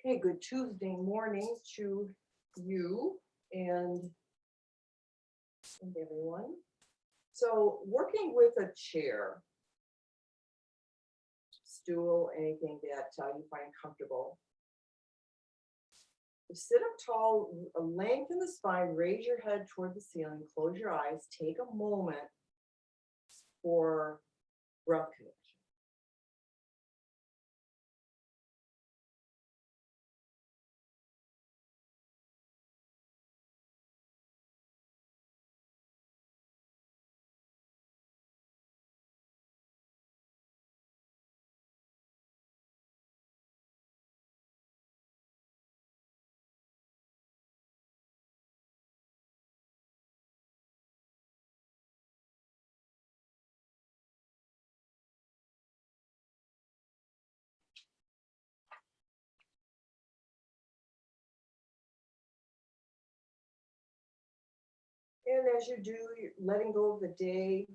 Hey, good Tuesday morning to you and everyone. So, working with a chair, stool, anything that you find comfortable. Sit up tall, lengthen the spine, raise your head toward the ceiling, close your eyes, take a moment for breath connection. And as you do, you're letting go of the day,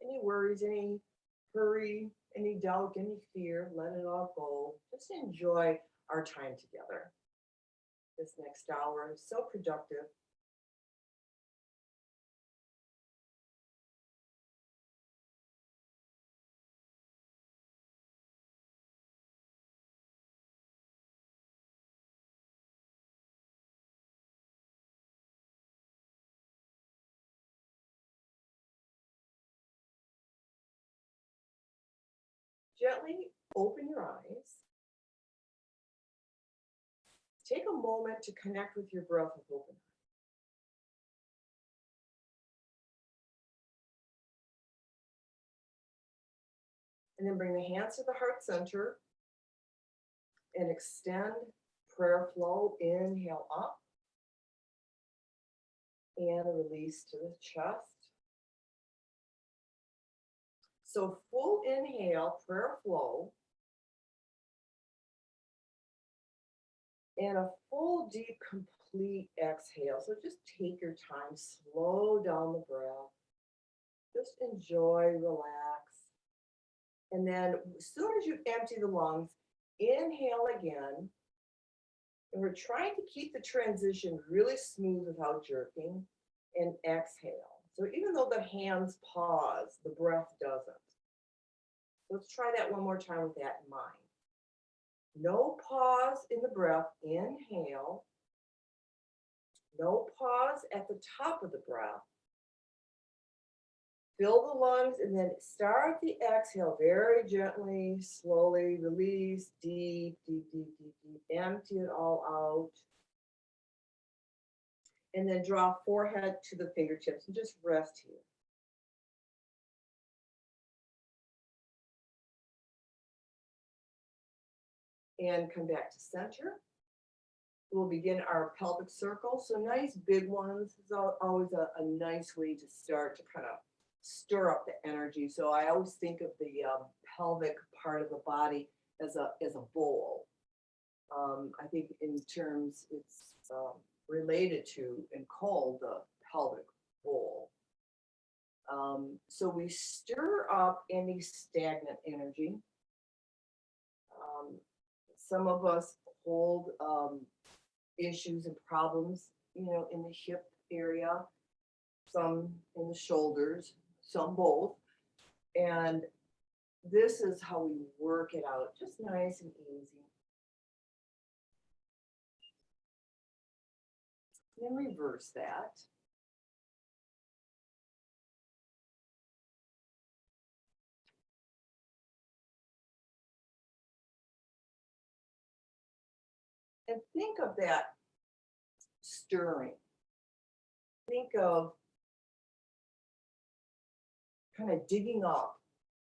any worries, any hurry, any doubt, any fear, let it all go. Just enjoy our time together. This next hour is so productive. Gently open your eyes. Take a moment to connect with your breath with open eyes. And then bring the hands to the heart center and extend prayer flow. Inhale up and release to the chest. So full inhale, prayer flow, and a full, deep, complete exhale. So just take your time, slow down the breath. Just enjoy, relax. And then as soon as you empty the lungs, inhale again. And we're trying to keep the transition really smooth without jerking. And exhale. So even though the hands pause, the breath doesn't. Let's try that one more time with that in mind. No pause in the breath. Inhale. No pause at the top of the breath. Fill the lungs and then start the exhale very gently, slowly release, deep, deep, deep, deep, deep. Empty it all out. And then draw forehead to the fingertips and just rest here. And come back to center. We'll begin our pelvic circle. So nice big ones is always a nice way to start to kind of stir up the energy. So I always think of the pelvic part of the body as a bowl. I think in terms it's related to and called the pelvic bowl. So we stir up any stagnant energy. Some of us hold issues and problems, in the hip area, some in the shoulders, some both. And this is how we work it out, just nice and easy. Then reverse that. And think of that stirring. Think of kind of digging up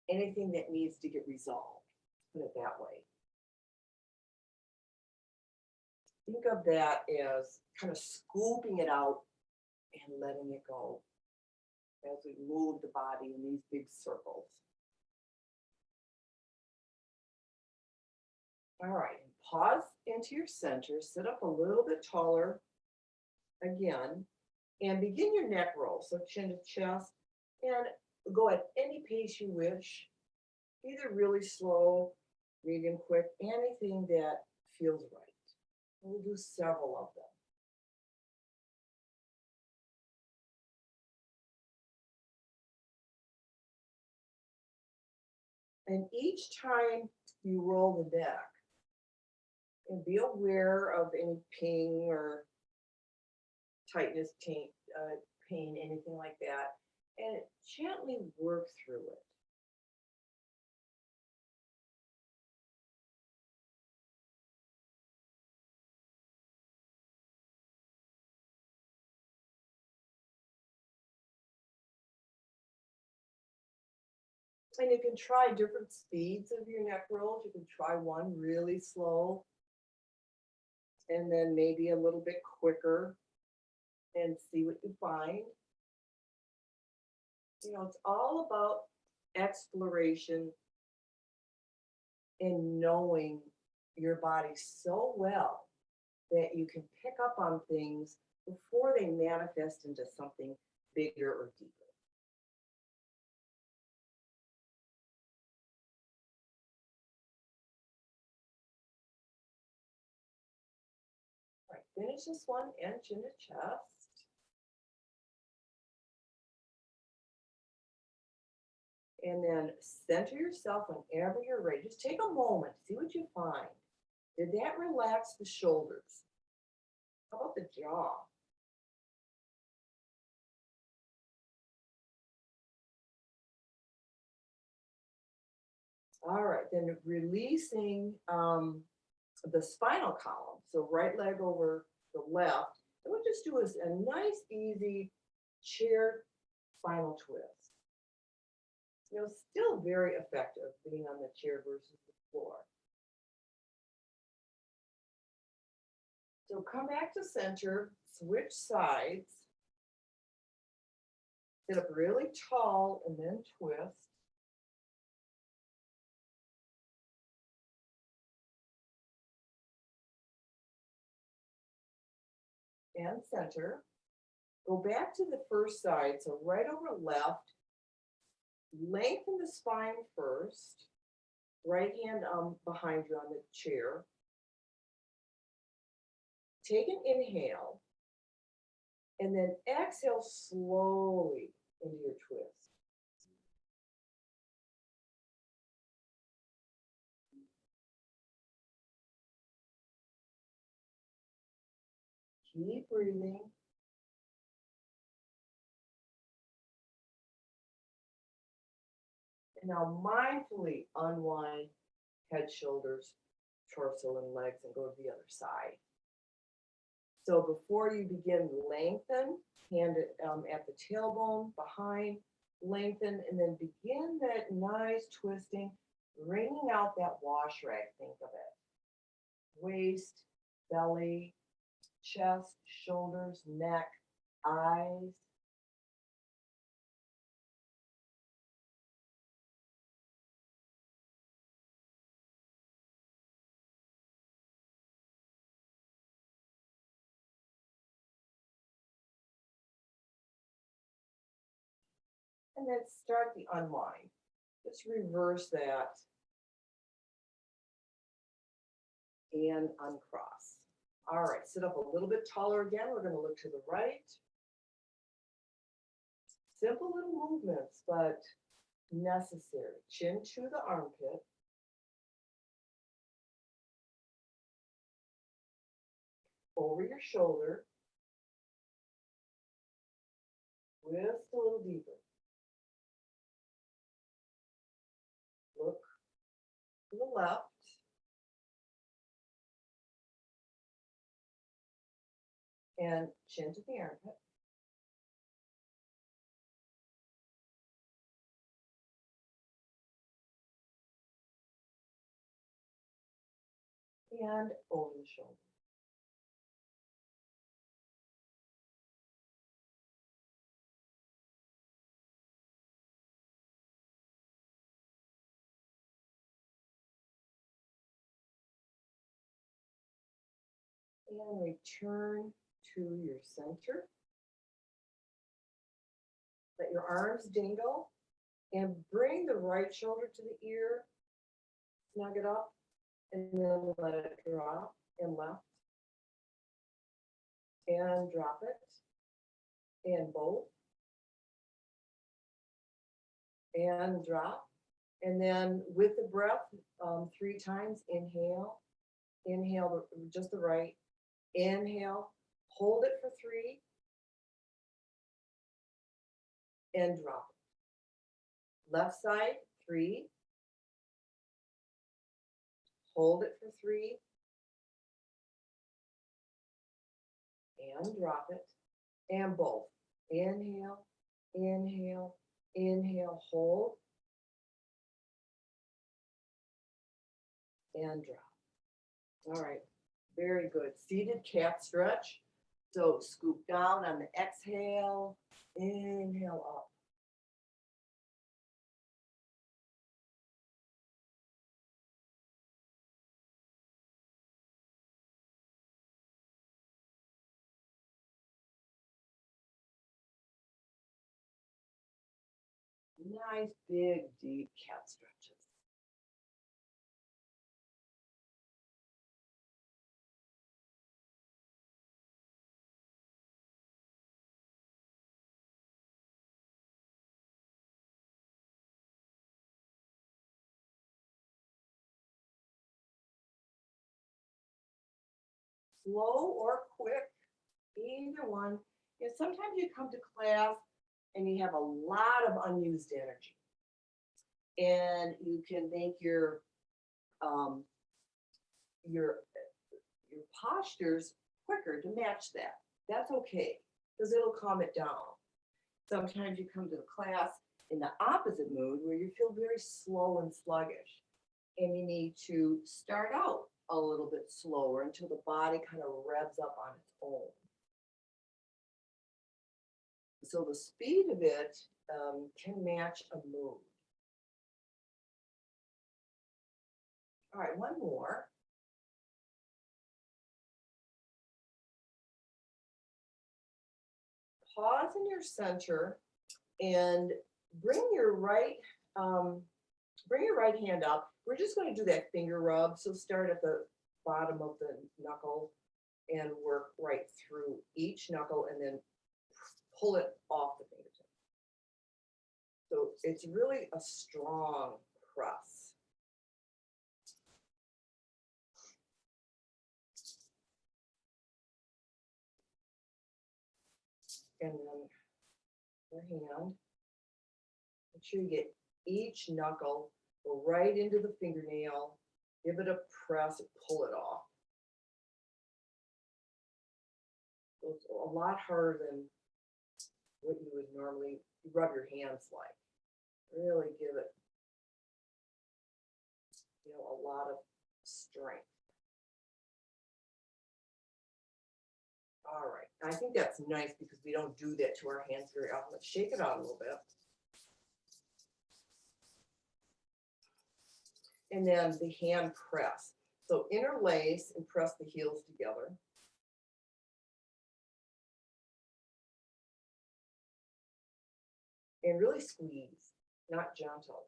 anything that needs to get resolved, put it that way. Think of that as kind of scooping it out and letting it go as we move the body in these big circles. All right, pause into your center, sit up a little bit taller again, and begin your neck roll. So chin to chest, and go at any pace you wish, either really slow medium, quick, anything that feels right. We'll do several of them. And each time you roll the neck, and be aware of any ping or tightness, pain, anything like that, and gently work through it. And you can try different speeds of your neck rolls. You can try one really slow, and then maybe a little bit quicker, and see what you find. You know, it's all about exploration and knowing your body so well that you can pick up on things before they manifest into something bigger or deeper. All right, finish this one and chin to chest. And then center yourself whenever you're ready. Just take a moment, see what you find. Did that relax the shoulders? How about the jaw? All right, then releasing the spinal column. So right leg over the left. And we'll just do a nice, easy chair spinal twist. You know, still very effective being on the chair versus the floor. So come back to center, switch sides, sit up really tall and then twist. And center. Go back to the first side, so right over left. Lengthen the spine first. Right hand behind you on the chair. Take an inhale. And then exhale slowly into your twist. Keep breathing. And now mindfully unwind head, shoulders, torso, and legs and go to the other side. So before you begin, lengthen, hand it at the tailbone, behind, lengthen, and then begin that nice twisting, wringing out that wash rag, think of it. Waist, belly, chest, shoulders, neck, eyes. And then start the unwind. Just reverse that and uncross. All right, sit up a little bit taller again. We're going to look to the right. Simple little movements, but necessary. Chin to the armpit. Over your shoulder. Twist a little deeper. Look to the left. And chin to the armpit. And over the shoulder. And return to your center. Let your arms dingle and bring the right shoulder to the ear. snug it up, and then let it drop and left, and drop it, and both, and drop. And then with the breath, 3 times, inhale, inhale just the right, inhale, hold it for 3, and drop it. Left side, 3, hold it for 3, and drop it, and both. Inhale, inhale, inhale, hold, and drop. All right, very good. Seated cat stretch. So scoop down on the exhale, inhale up. Nice, big, deep cat stretches. Slow or quick, either one. You know, sometimes you come to class and you have a lot of unused energy, and you can make um, your your postures quicker to match that. That's okay, because it'll calm it down. Sometimes you come to the class in the opposite mood where you feel very slow and sluggish, and you need to start out a little bit slower until the body kind of revs up on its own. So the speed of it can match a mood. All right, one more. Pause in your center and bring your right hand up. We're just going to do that finger rub. So start at the bottom of the knuckle and work right through each knuckle and then pull it off the fingertip. So it's really a strong press. And then your hand, make sure you get each knuckle, go right into the fingernail, give it a press, and pull it off. So it's a lot harder than what you would normally rub your hands like. Really give it, a lot of strength. All right, I think that's nice because we don't do that to our hands very often. Let's shake it out a little bit. And then the hand press. So interlace and press the heels together. And really squeeze, not gentle.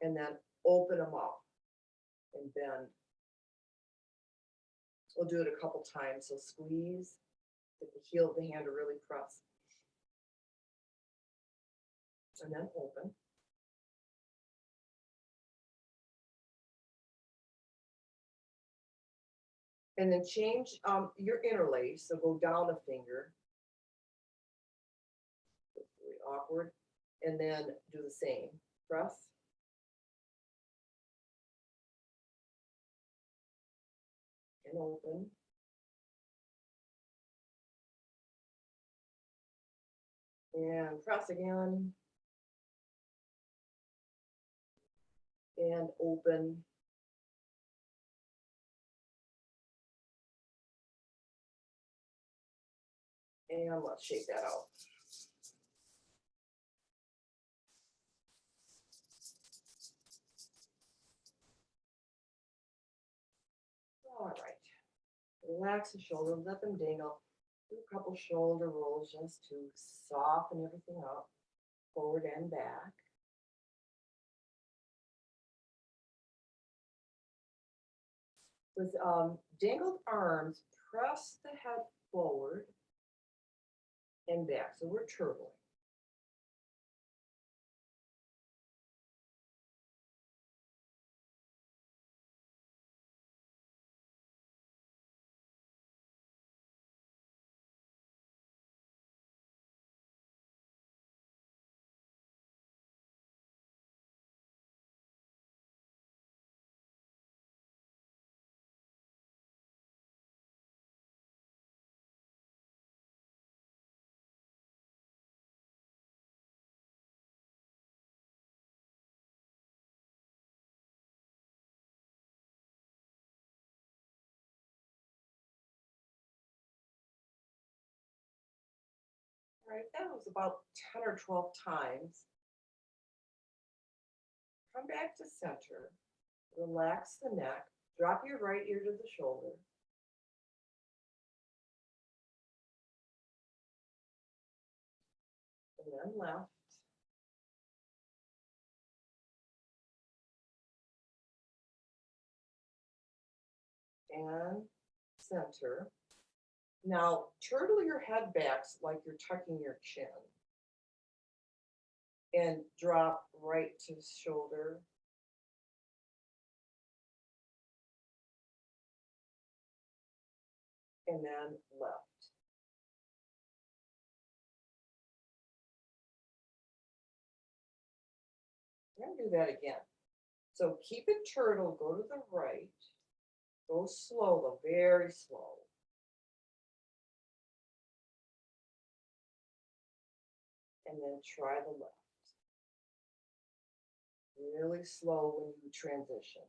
And then open them up and bend. We'll do it a couple times. So squeeze, get the heel of the hand to really press. And then open. And then change your interlace. So go down a finger. It's really awkward. And then do the same. Press. And open. And press again. And open. And let's shake that out. All right. Relax the shoulders, let them dangle. Do a couple shoulder rolls just to soften everything up, forward and back. With dangled arms, press the head forward and back. So we're turtling. All right, that was about 10 or 12 times. Come back to center. Relax the neck. Drop your right ear to the shoulder. And then left. And center. Now, turtle your head back like you're tucking your chin. And drop right to the shoulder. And then left. I'm going to do that again. So keep it turtle, go to the right. Go slow though, very slow. And then try the left. Really slow when you transition.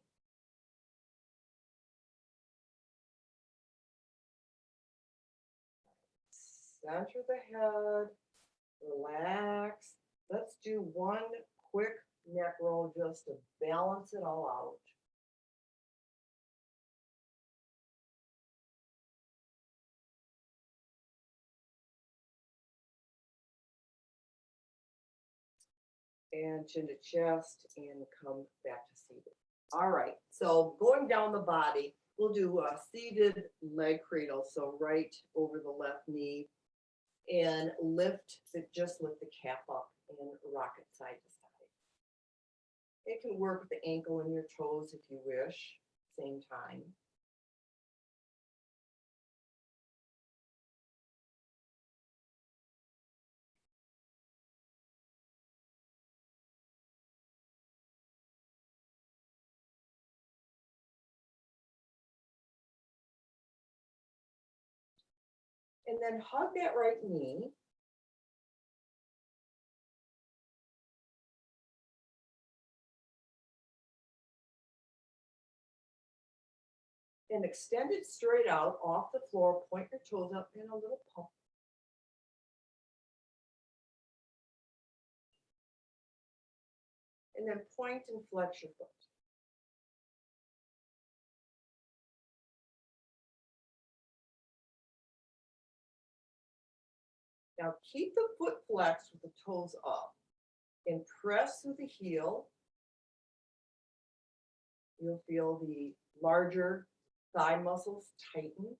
Center the head, relax. Let's do one quick neck roll just to balance it all out. And chin to chest and come back to seated. All right, so going down the body, we'll do a seated leg cradle. So right over the left knee and just lift the calf up and rock it side to side. It can work with the ankle and your toes if you wish, same time. And then hug that right knee. And extend it straight out off the floor, point your toes up in a little pump. And then point and flex your foot. Now keep the foot flexed with the toes up and press through the heel. You'll feel the larger thigh muscles tighten.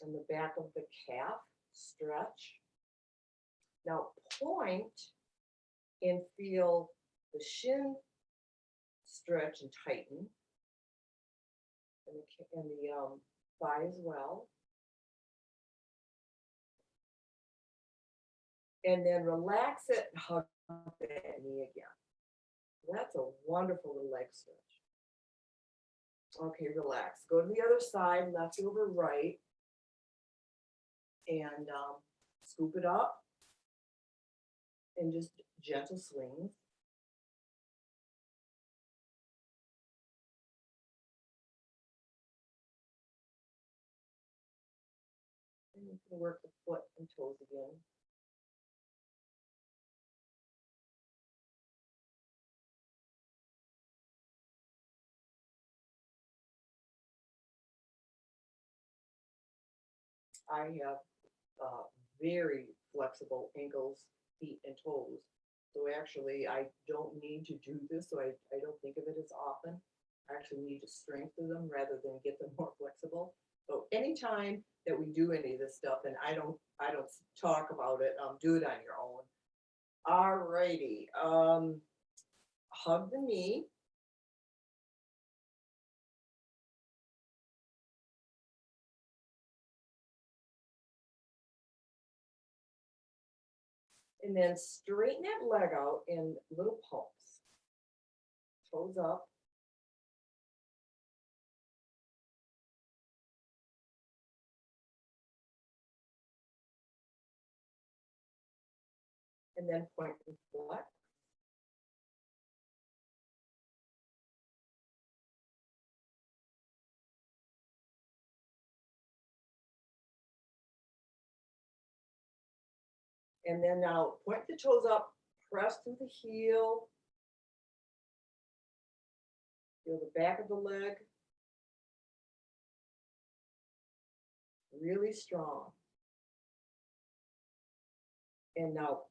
And the back of the calf stretch. Now point and feel the shin stretch and tighten. And the thigh as well. And then relax it and hug that knee again. That's a wonderful little leg stretch. Okay, relax. Go to the other side, left over right. And scoop it up. And just gentle swings. And you can work the foot and toes again. I have very flexible ankles, feet, and toes. So actually, I don't need to do this, so I don't think of it as often. I actually need to strengthen them rather than get them more flexible. So anytime that we do any of this stuff, and I don't talk about it, do it on your own. Alrighty, hug the knee. And then straighten that leg out in little pumps. Toes up. And then point and flex. And then now point the toes up, press through the heel. Feel the back of the leg. Really strong. And now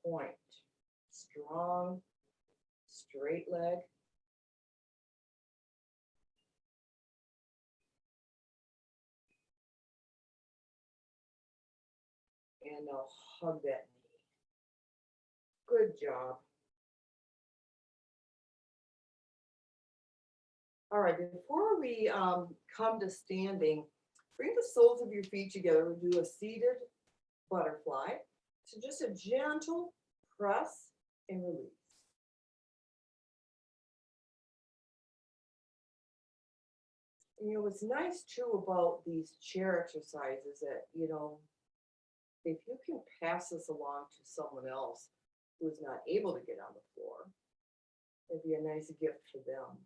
point. Strong, straight leg. And now hug that knee. Good job. All right, before we come to standing, bring the soles of your feet together. We'll do a seated butterfly. So just a gentle press and release. And what's nice too about these chair exercises that, if you can pass this along to someone else who's not able to get on the floor, it'd be a nice gift for them.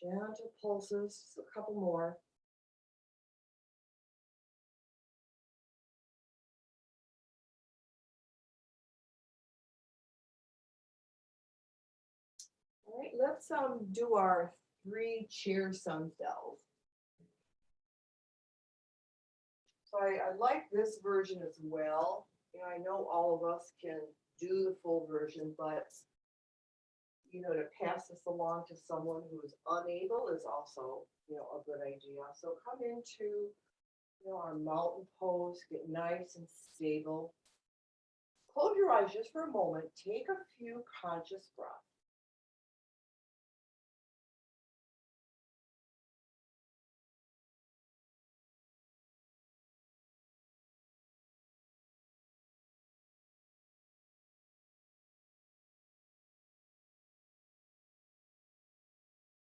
Gentle pulses, just a couple more. All right, let's do our 3 chair suncells. So I like this version as well. I know all of us can do the full version, but to pass this along to someone who is unable is also, a good idea. So come into, our mountain pose, get nice and stable. Close your eyes just for a moment. Take a few conscious breaths.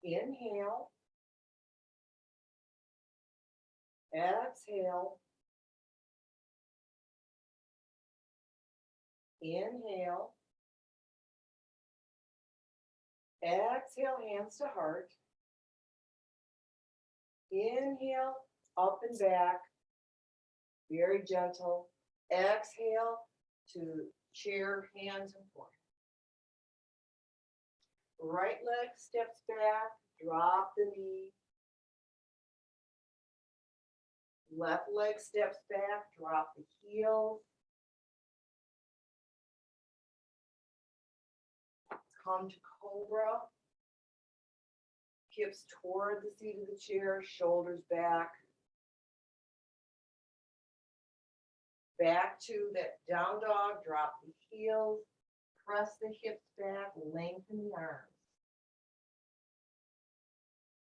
Inhale. Exhale. Inhale. Exhale, hands to heart. Inhale, up and back. Very gentle. Exhale to chair, hands and forehead. Right leg steps back, drop the knee. Left leg steps back, drop the heel. Come to cobra. Hips toward the seat of the chair, shoulders back. Back to that down dog, drop the heels, press the hips back, lengthen the arms.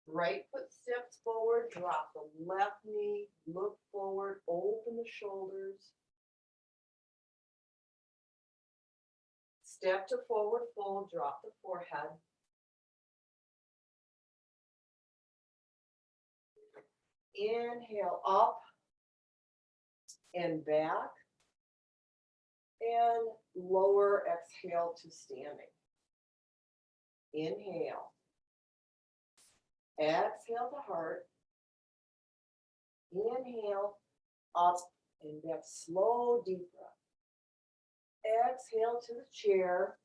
Right foot steps forward, drop the left knee, look forward, open the shoulders. Step to forward fold, drop the forehead. Inhale up and back. And lower, exhale to standing. Inhale. Exhale to heart. Inhale, up and back. Slow, deep breath. Exhale to the chair.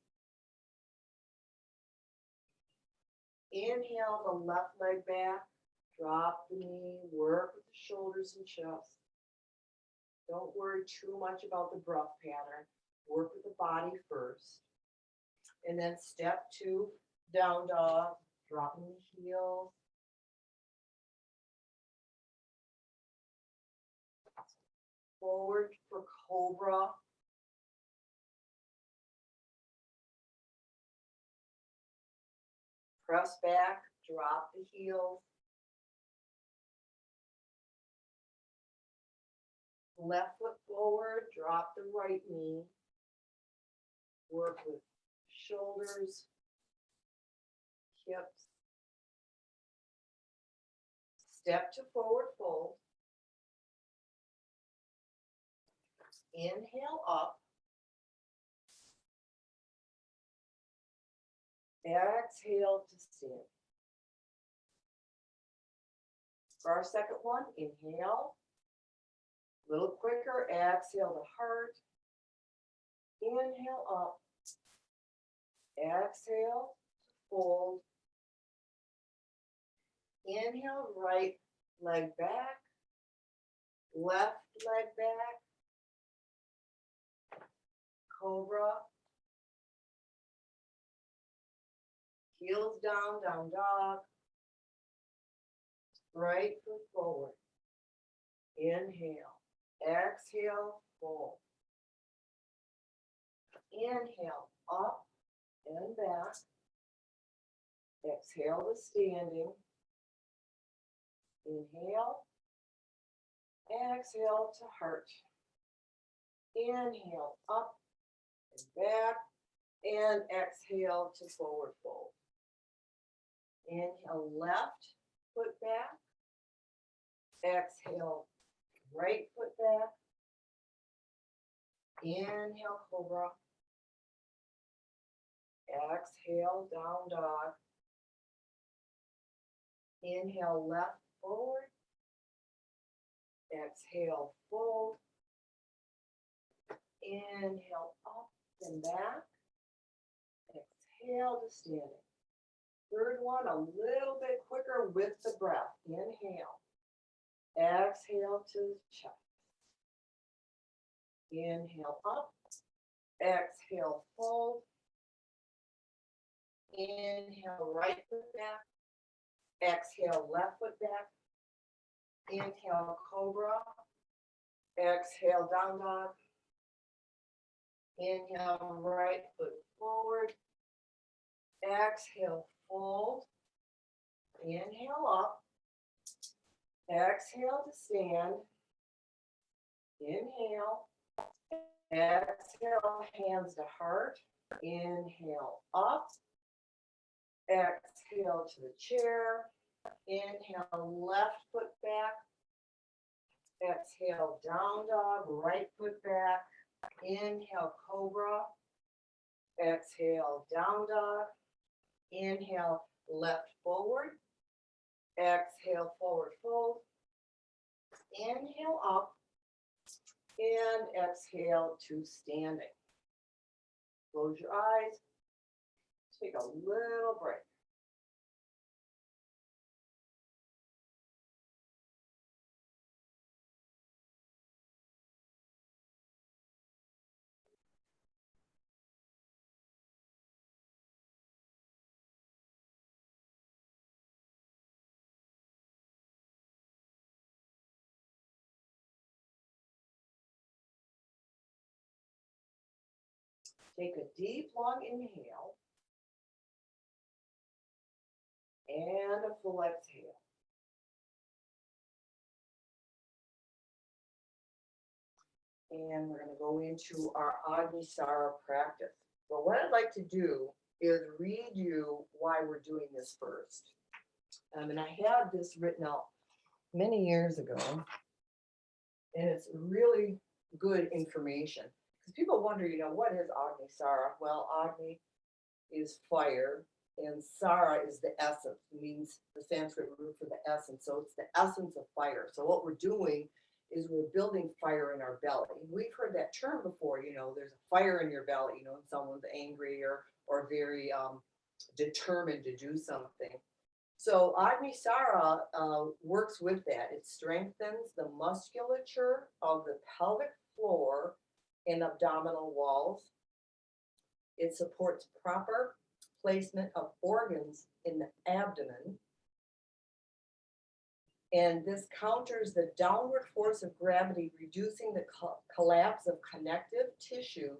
Inhale the left leg back. Drop the knee. Work with the shoulders and chest. Don't worry too much about the breath pattern. Work with the body first. And then step 2, down dog. Dropping the heels. Forward for cobra. Press back, drop the heels. Left foot forward, drop the right knee. Work with shoulders, hips. Step to forward fold. Inhale up. Exhale to stand. For our second one, inhale. A little quicker, exhale the heart. Inhale up. Exhale, fold. Inhale, right leg back. Left leg back. Cobra. Heels down, down dog. Right foot forward. Inhale. Exhale, fold. Inhale, up and back. Exhale to standing. Inhale. Exhale to heart. Inhale, up and back. And exhale to forward fold. Inhale, left foot back. Exhale, right foot back. Inhale, cobra. Exhale, down dog. Inhale, left forward. Exhale, fold. Inhale, up and back. Exhale to standing. Third one, a little bit quicker with the breath. Inhale. Exhale to the chest. Inhale up. Exhale, fold. Inhale, right foot back. Exhale, left foot back. Inhale, cobra. Exhale, down dog. Inhale, right foot forward. Exhale, fold. Inhale up. Exhale to stand. Inhale. Exhale, hands to heart. Inhale up. Exhale to the chair. Inhale, left foot back. Exhale, down dog, right foot back. Inhale, cobra. Exhale, down dog. Inhale, left forward. Exhale, forward fold. Inhale up. And exhale to standing. Close your eyes. Take a little break. Take a deep, long inhale. And a full exhale. And we're going to go into our AgniSara practice. But what I'd like to do is read you why we're doing this first. And I had this written out many years ago. And it's really good information. Because people wonder, what is AgniSara? Well, Agni is fire. And Sara is the essence, means the Sanskrit root for the essence. So it's the essence of fire. So what we're doing is we're building fire in our belly. We've heard that term before, there's a fire in your belly, when someone's angry or very determined to do something. So AgniSara works with that. It strengthens the musculature of the pelvic floor and abdominal walls. It supports proper placement of organs in the abdomen. And this counters the downward force of gravity, reducing the collapse of connective tissue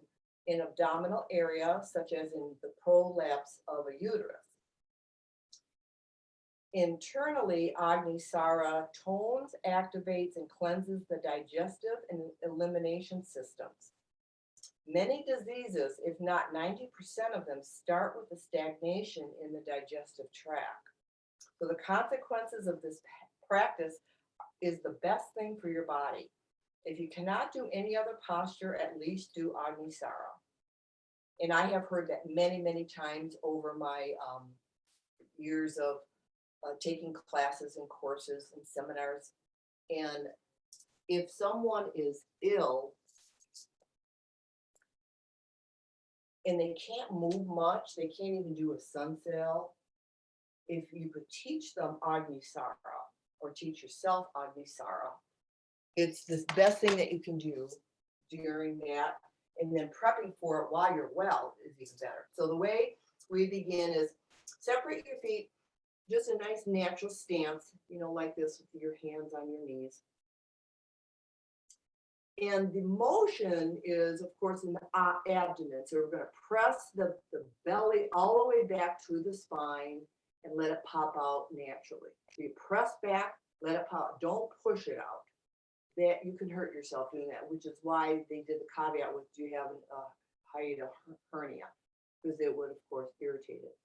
in abdominal area, such as in the prolapse of a uterus. Internally, AgniSara tones, activates, and cleanses the digestive and elimination systems. Many diseases, if not 90% of them, start with a stagnation in the digestive tract. So the consequences of this practice is the best thing for your body. If you cannot do any other posture, at least do AgniSara. And I have heard that many, many times over my years of taking classes and courses and seminars. And if someone is ill and they can't move much, they can't even do a sun sail, if you could teach them AgniSara or teach yourself AgniSara, it's the best thing that you can do during that. And then prepping for it while you're well is even better. So the way we begin is separate your feet, just a nice natural stance, like this with your hands on your knees. And the motion is, of course, in the abdomen. So we're going to press the belly all the way back to the spine and let it pop out naturally. So you press back, let it pop. Don't push it out. That you can hurt yourself doing that, which is why they did the caveat with, do you have a hiatal hernia? Because it would, of course, irritate it.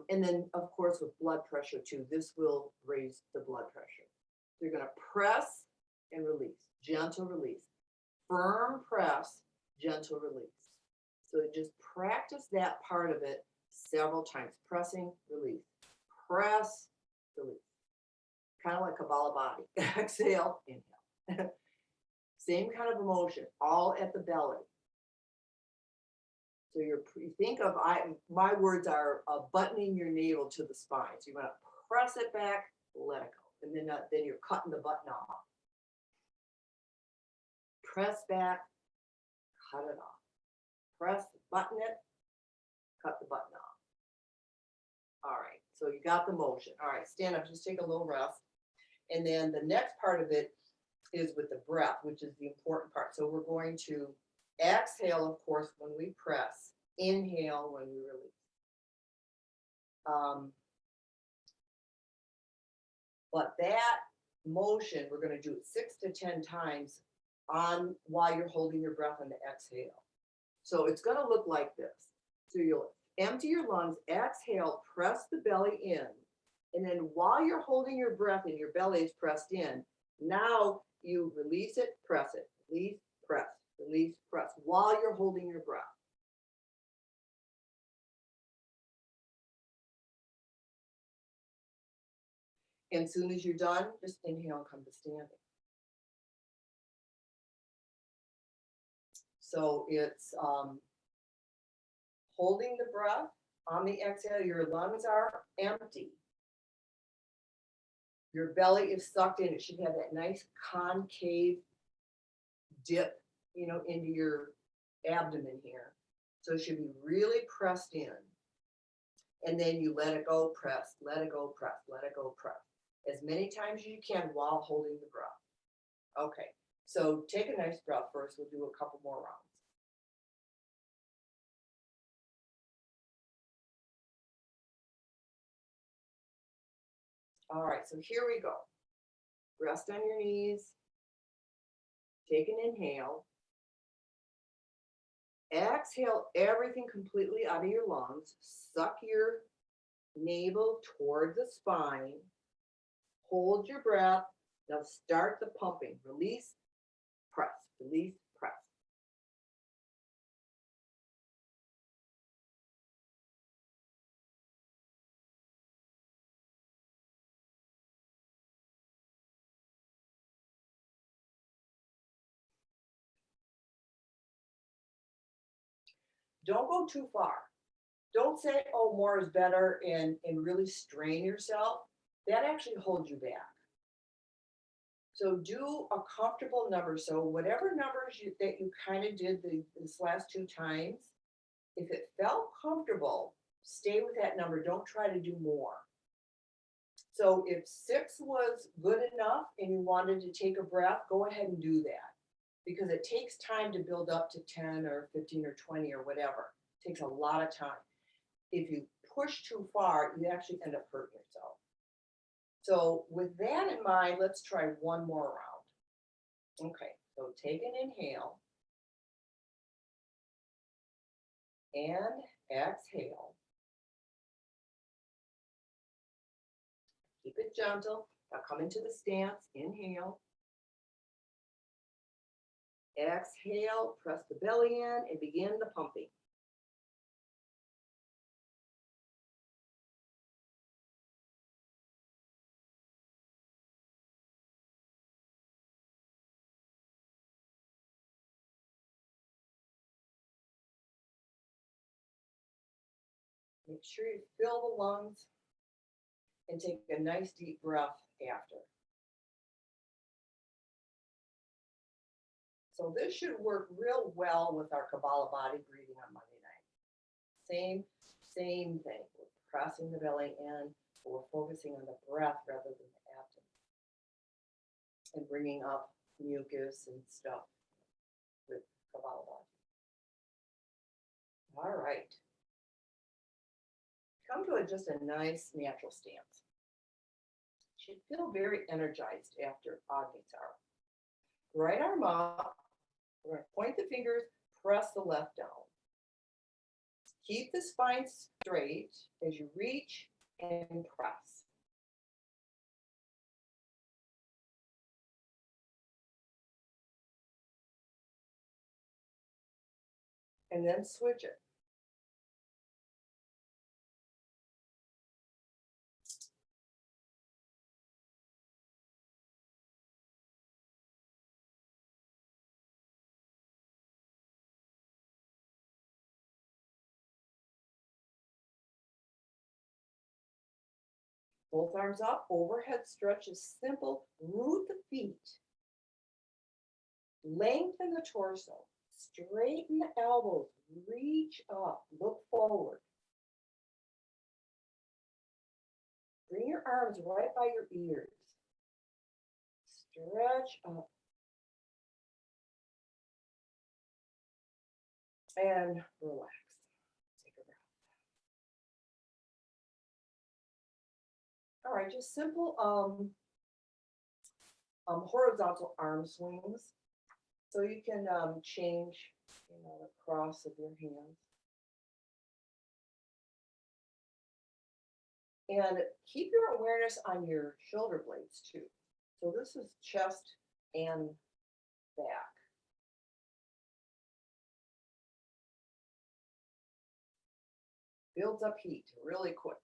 And then, of course, with blood pressure too, this will raise the blood pressure. So you're going to press and release, gentle release, firm press, gentle release. So just practice that part of it several times. Pressing, release, press, release. Kind of like Kabbalah body. Exhale, inhale. Same kind of emotion, all at the belly. So you think of, my words are buttoning your navel to the spine. So you want to press it back, let it go. And then you're cutting the button off. Press back, cut it off. Press, button it, cut the button off. All right, so you got the motion. All right, stand up, just take a little rest. And then the next part of it is with the breath, which is the important part. So we're going to exhale, of course, when we press. Inhale when we release. But that motion, we're going to do it 6 to 10 times while you're holding your breath on the exhale. So it's going to look like this. So you'll empty your lungs, exhale, press the belly in. And then while you're holding your breath and your belly is pressed in, now you release it, press it, release, press, while you're holding your breath. And as soon as you're done, just inhale and come to standing. So it's holding the breath on the exhale. Your lungs are empty. Your belly is sucked in. It should have that nice concave dip, into your abdomen here. So it should be really pressed in. And then you let it go, press, let it go, press, let it go, press. As many times as you can while holding the breath. Okay, so take a nice breath first. We'll do a couple more rounds. All right, so here we go. Rest on your knees. Take an inhale. Exhale everything completely out of your lungs. Suck your navel toward the spine. Hold your breath. Now start the pumping. Release, press, release, press. don't go too far. Don't say, oh, more is better and really strain yourself. That actually holds you back. So do a comfortable number. So whatever numbers that you kind of did this last 2 times, if it felt comfortable, stay with that number. Don't try to do more. So if 6 was good enough and you wanted to take a breath, go ahead and do that, because it takes time to build up to 10 or 15 or 20 or whatever. It takes a lot of time. If you push too far, you actually end up hurting yourself. So with that in mind, let's try one more round. Okay, so take an inhale and exhale. Keep it gentle. Now come into the stance. Inhale. Exhale, press the belly in and begin the pumping. Make sure you fill the lungs and take a nice deep breath after. So this should work real well with our Kabbalah body breathing on Monday night. Same thing. We're pressing the belly in, but we're focusing on the breath rather than the abdomen. And bringing up mucus and stuff with Kabbalah body. All right. Come to just a nice natural stance. You should feel very energized after AgniSara. Right arm up. We're going to point the fingers, press the left down. Keep the spine straight as you reach and press. And then switch it. Both arms up, overhead stretch is simple. Root the feet. Lengthen the torso. Straighten the elbows. Reach up. Look forward. Bring your arms right by your ears. Stretch up. And relax. Take a breath. All right, just simple horizontal arm swings. So you can change, the cross of your hands. And keep your awareness on your shoulder blades too. So this is chest and back. Builds up heat really quick.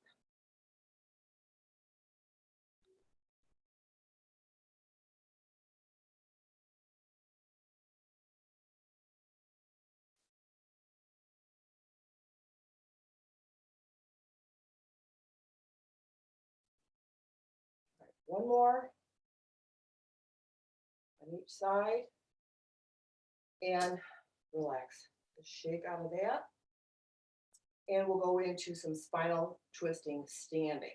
All right, one more on each side. And relax. Just shake out of that. And we'll go into some spinal twisting standing.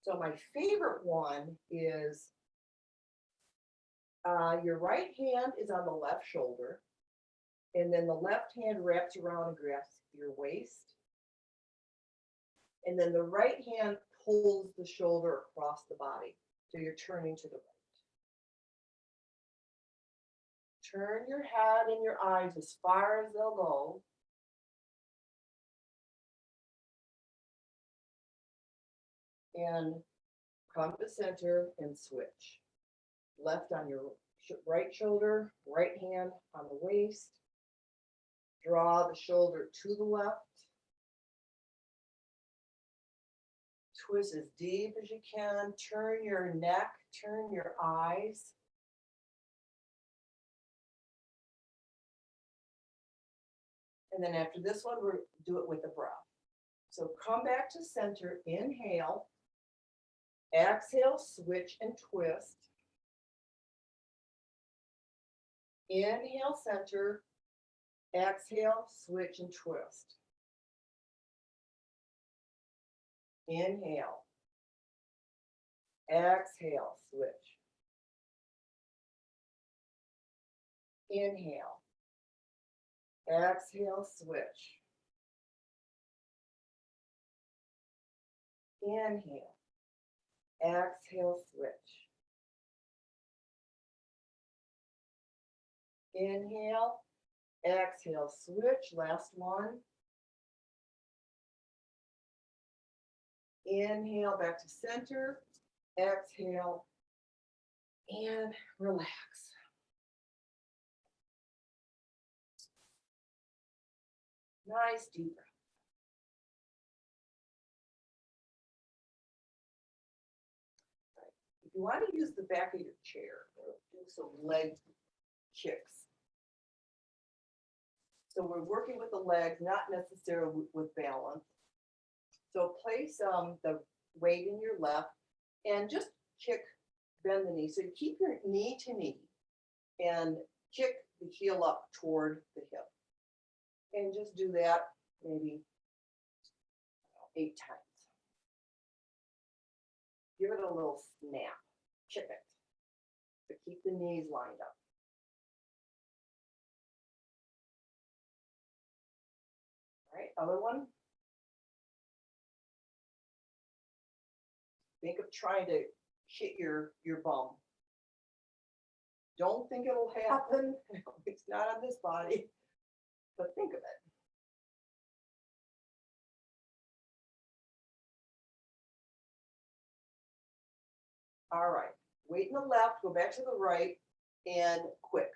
So my favorite one is your right hand is on the left shoulder, and then the left hand wraps around and grabs your waist. And then the right hand pulls the shoulder across the body. So you're turning to the right. Turn your head and your eyes as far as they'll go. And come to center and switch. Left on your right shoulder, right hand on the waist. Draw the shoulder to the left. Twist as deep as you can. Turn your neck, turn your eyes. And then after this one, we'll do it with the breath. So come back to center, inhale, exhale, switch and twist. Inhale, center, exhale, switch and twist. Inhale, exhale, switch. Inhale, exhale, switch. Inhale, exhale, switch. Inhale, exhale, switch. Last one. Inhale, back to center. Exhale, and relax. Nice deep breath. Right. If you want to use the back of your chair, do some leg kicks. So we're working with the legs, not necessarily with balance. So place the weight in your left and just kick, bend the knee. So you keep your knee to knee and kick the heel up toward the hip. And just do that maybe 8 times. Give it a little snap, kick it, but keep the knees lined up. All right, other one. Think of trying to hit your bum. Don't think it'll happen. It's not on this body, but think of it. All right, weight in the left, go back to the right, and quick.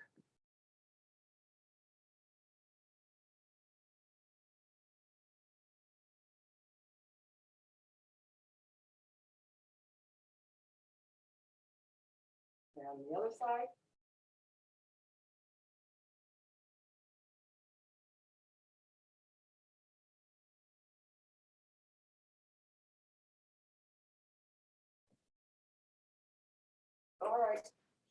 And on the other side. All right,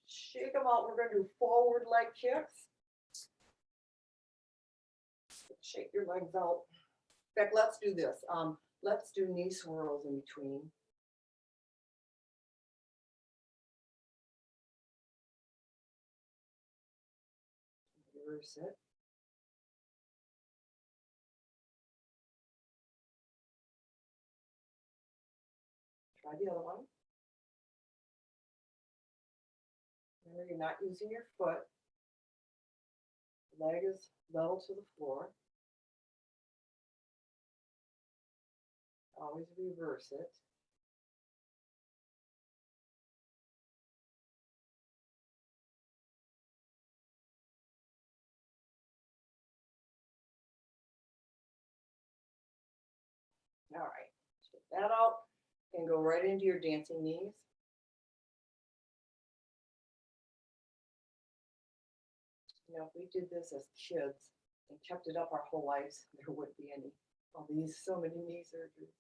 shake them out. We're going to do forward leg kicks. Shake your legs out. In fact, let's do this. Let's do knee swirls in between. Reverse it. Try the other one. Remember, you're not using your foot. The leg is level to the floor. Always reverse it. All right, check that out and go right into your dancing knees. You know, if we did this as kids and kept it up our whole lives, there wouldn't be any, so many knee surgeries.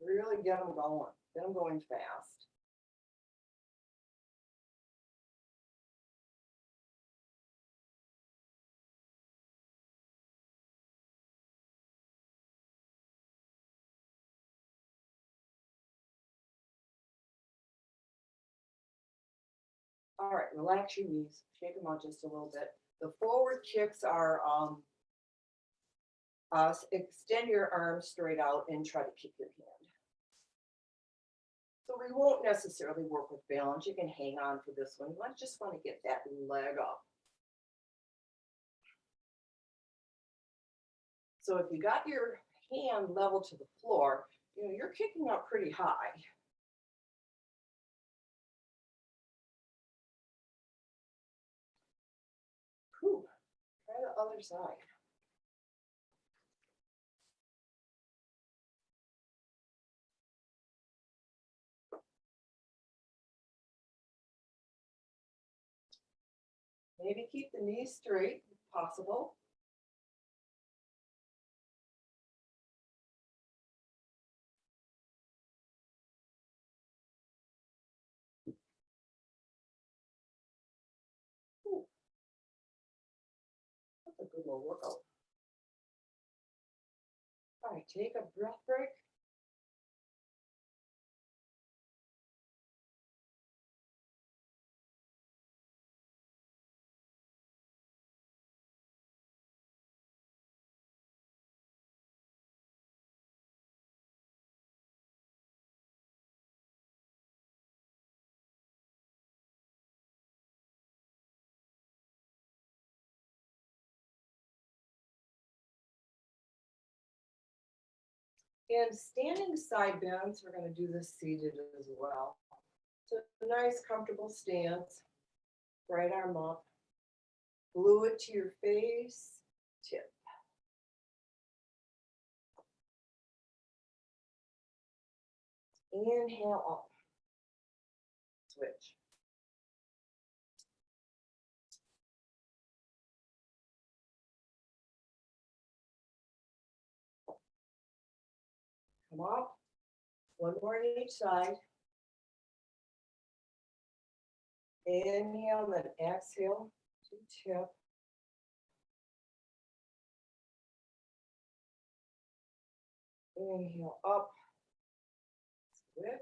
Really get them going fast. All right, relax your knees, shake them out just a little bit. The forward kicks are extend your arms straight out and try to kick your hand. So we won't necessarily work with balance. You can hang on for this one. You just want to get that leg up. So if you got your hand level to the floor, you're kicking up pretty high. Whew. Try the other side. Maybe keep the knees straight if possible. Ooh, that's a good little workout. All right, take a breath break. And standing side bends, we're going to do this seated as well. So a nice comfortable stance, right arm up, glue it to your face, tip. Inhale up, switch. Come up, one more on each side. Inhale, then exhale to tip. Inhale up, switch.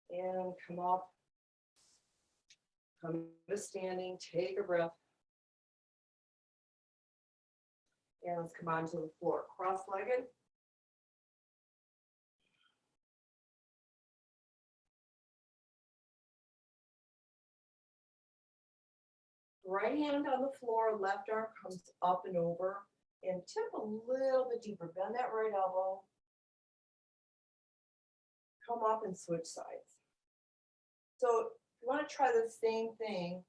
And come up, come to standing, take a breath. And let's come onto the floor, cross-legged. Right hand on the floor, left arm comes up and over, and tip a little bit deeper. Bend that right elbow. Come up and switch sides. So you want to try the same thing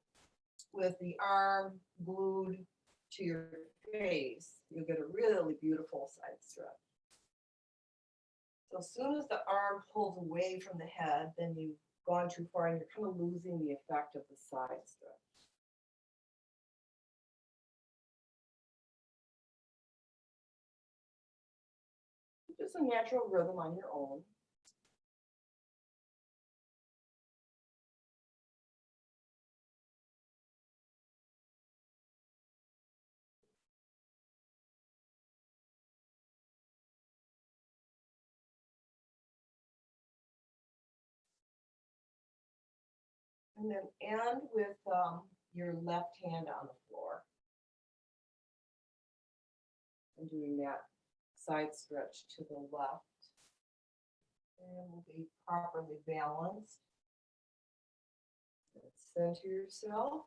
with the arm glued to your face. You'll get a really beautiful side stretch. So as soon as the arm pulls away from the head, then you've gone too far and you're kind of losing the effect of the side stretch. Just a natural rhythm on your own. And then end with your left hand on the floor. And doing that side stretch to the left. And we'll be properly balanced. Center yourself.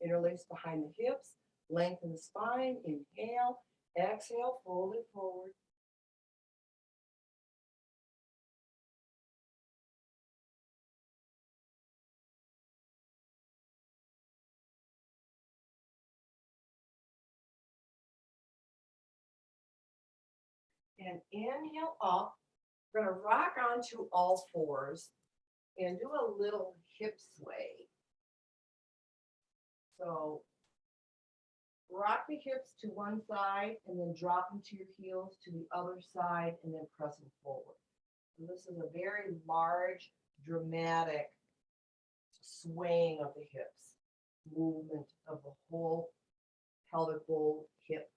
Interlace behind the hips. Lengthen the spine. Inhale. Exhale. Fold it forward. And inhale up. We're going to rock onto all fours and do a little hip sway. So rock the hips to one side and then drop into your heels to the other side and then press them forward. So this is a very large, dramatic swaying of the hips, movement of the whole pelvic bowl, hip.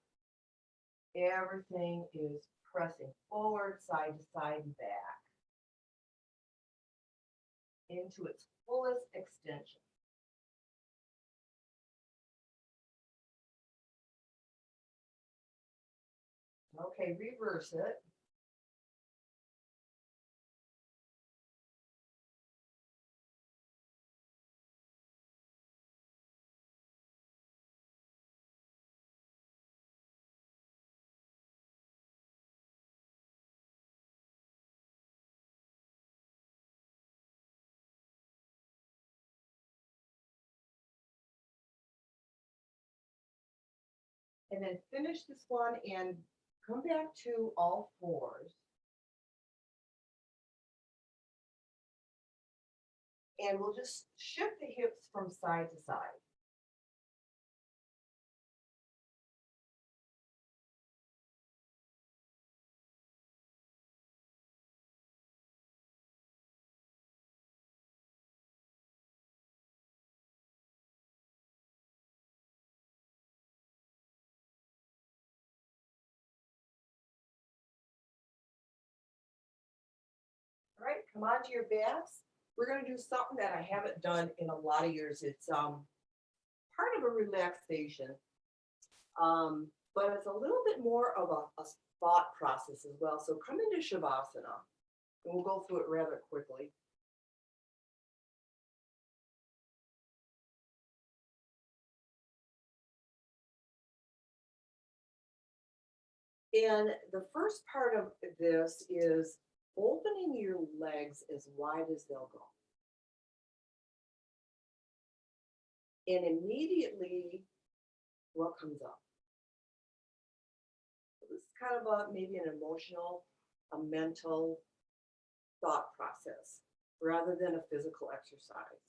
Everything is pressing forward, side to side and back into its fullest extension. Okay, reverse it. And then finish this one and come back to all fours. And we'll just shift the hips from side to side. All right, come onto your backs. We're going to do something that I haven't done in a lot of years. It's part of a relaxation, but it's a little bit more of a thought process as well. So come into Shavasana, and we'll go through it rather quickly. And the first part of this is opening your legs as wide as they'll go. And immediately, what comes up? So this is kind of maybe an emotional, a mental thought process rather than a physical exercise.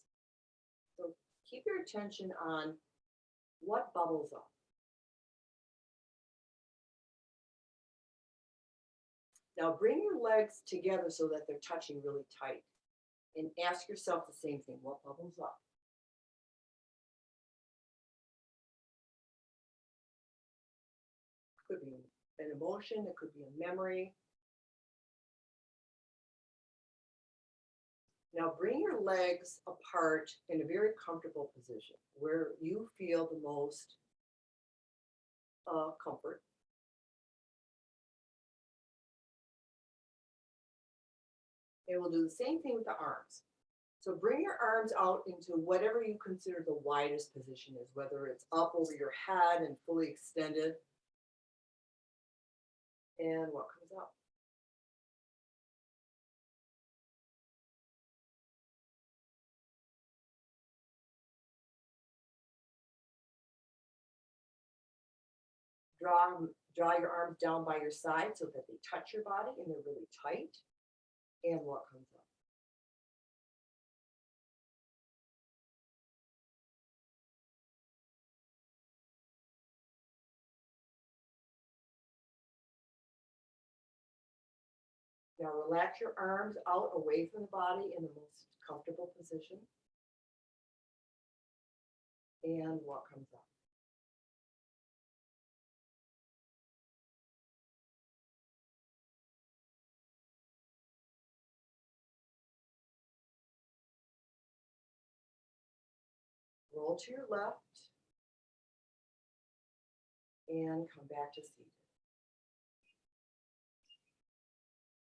So keep your attention on what bubbles up. Now bring your legs together so that they're touching really tight. And ask yourself the same thing, what bubbles up? It could be an emotion, it could be a memory. Now bring your legs apart in a very comfortable position where you feel the most comfort. And we'll do the same thing with the arms. So bring your arms out into whatever you consider the widest position is, whether it's up over your head and fully extended. And what comes up? Draw your arms down by your side so that they touch your body and they're really tight. And what comes up? Now relax your arms out away from the body in the most comfortable position. And what comes up? Roll to your left and come back to seated.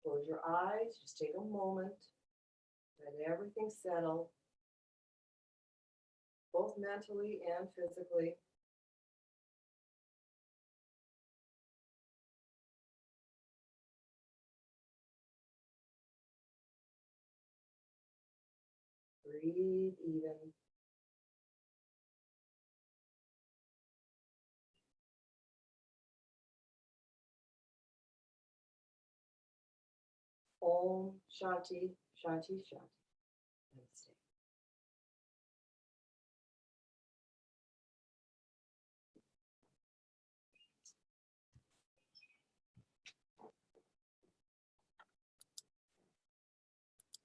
Close your eyes, just take a moment, let everything settle, both mentally and physically. Breathe even. Om Shanti, Shanti, Shanti. Namaste.